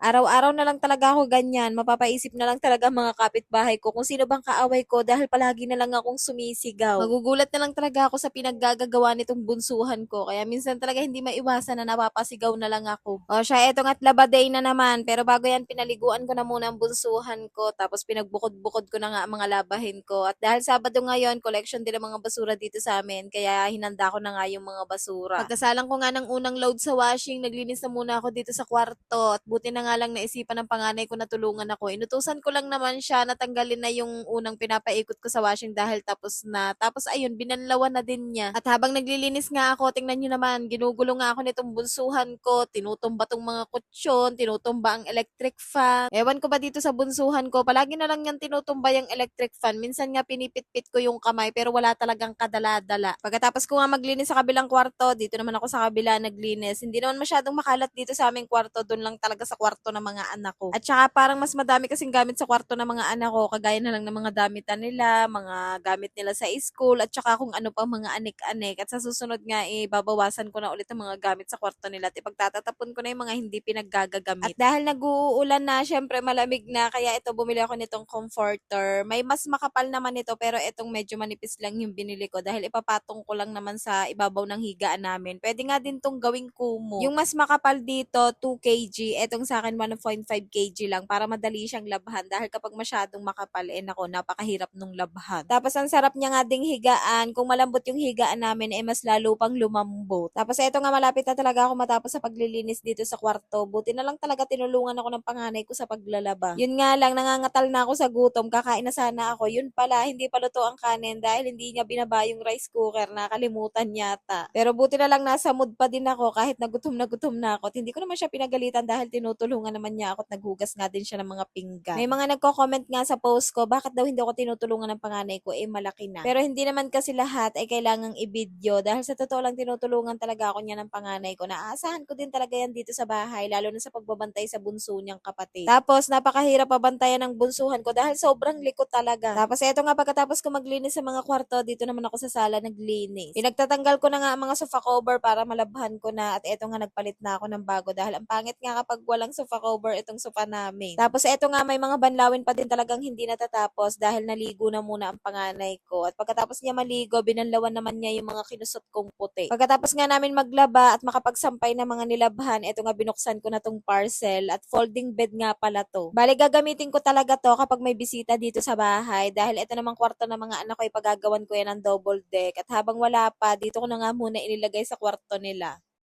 Araw-araw na lang talaga ako ganyan, mapapaisip na lang talaga ang mga kapitbahay ko kung sino bang kaaway ko dahil palagi na lang akong sumisigaw. Magugulat na lang talaga ako sa pinaggagawa nitong bunsuhan ko, kaya minsan talaga hindi maiwasan na napapasigaw na lang ako. O siya, eto nga't laba day na naman, pero bago yan pinaliguan ko na muna ang bunsuhan ko, tapos pinagbukod-bukod ko na nga ang mga labahin ko. At dahil Sabado ngayon, collection din ang mga basura dito sa amin, kaya hinanda ko na nga yung mga basura. Pagkasalang ko nga ng unang load sa washing, naglinis na muna ako dito sa kwarto, at buti na nga lang naisipan ng panganay ko na tulungan ako. Inutusan ko lang naman siya na tanggalin na yung unang pinapaikot ko sa washing dahil tapos na. Tapos ayun, binanlawan na din niya. At habang naglilinis nga ako, tingnan nyo naman, ginugulo nga ako nitong bunsuhan ko, tinutumba tong mga kutsyon, tinutumba ang electric fan. Ewan ko ba dito sa bunsuhan ko, palagi na lang yan tinutumba yung electric fan. Minsan nga pinipit-pit ko yung kamay pero wala talagang kadala-dala. Pagkatapos ko nga maglinis sa kabilang kwarto, dito naman ako sa kabila naglinis. Hindi naman masyadong makalat dito sa aming kwarto, doon lang talaga sa kwarto ng mga anak ko. At saka parang mas madami kasing gamit sa kwarto ng mga anak ko, kagaya na lang ng mga damitan nila, mga gamit nila sa school, at saka kung ano pang mga anik-anik. At sa susunod nga, babawasan ko na ulit ang mga gamit sa kwarto nila at ipagtatatapon ko na yung mga hindi pinaggagagamit. At dahil nag-uulan na, syempre malamig na, kaya ito bumili ako nitong comforter. May mas makapal naman ito, pero itong medyo manipis lang yung binili ko dahil ipapatong ko lang naman sa ibabaw ng higaan namin. Pwede nga din tong gawing kumo. Yung mas makapal dito, 2 kg. Etong sa akin, 1.5 kg lang para madali siyang labhan dahil kapag masyadong makapal, nako, napakahirap nung labhan. Tapos ang sarap niya nga ding higaan. Kung malambot yung higaan namin, mas lalo pang lumambot. Tapos eto nga, malapit na talaga ako matapos sa paglilinis dito sa kwarto. Buti na lang talaga tinulungan ako ng panganay ko sa paglalaba. Yun nga lang, nangangatal na ako sa gutom. Kakain na sana ako. Yun pala, hindi pa luto ang kanin dahil hindi niya binaba yung rice cooker. Nakalimutan yata. Pero buti na lang nasa mood pa din ako kahit na gutom na ako. At hindi ko naman siya pinagalitan dahil tinutulungan naman niya ako at naghugas nga din siya ng mga pinggan. May mga nagko-comment nga sa post ko, bakit daw hindi ako tinutulungan ng panganay ko, malaki na. Pero hindi naman kasi lahat ay kailangang i-video dahil sa totoo lang tinutulungan talaga ako niya ng panganay ko. Naaasahan ko din talaga yan dito sa bahay, lalo na sa pagbabantay sa bunso niyang kapatid. Tapos napakahirap pabantayan ng bunsuhan ko dahil sobrang likot talaga. Tapos eto nga, pagkatapos ko maglinis sa mga kwarto, dito naman ako sa sala naglinis. Pinagtatanggal ko na nga ang mga sofa cover para malabhan ko na, at eto nga nagpalit na ako ng bago dahil ang pangit nga kapag walang sofa cover itong sofa namin. Tapos eto nga, may mga banlawin pa din talagang hindi natatapos dahil naligo na muna ang panganay ko. At pagkatapos niya maligo, binanlawan naman niya yung mga kinusot kong puti. Pagkatapos nga namin maglaba at makapagsampay ng mga nilabhan, eto nga binuksan ko na tong parcel, at folding bed nga pala to. Bali gagamitin ko talaga to kapag may bisita dito sa bahay dahil ito namang kwarto ng mga anak ko ay pagagawan ko yan ng double deck, at habang wala pa, dito ko na nga muna inilagay sa kwarto nila.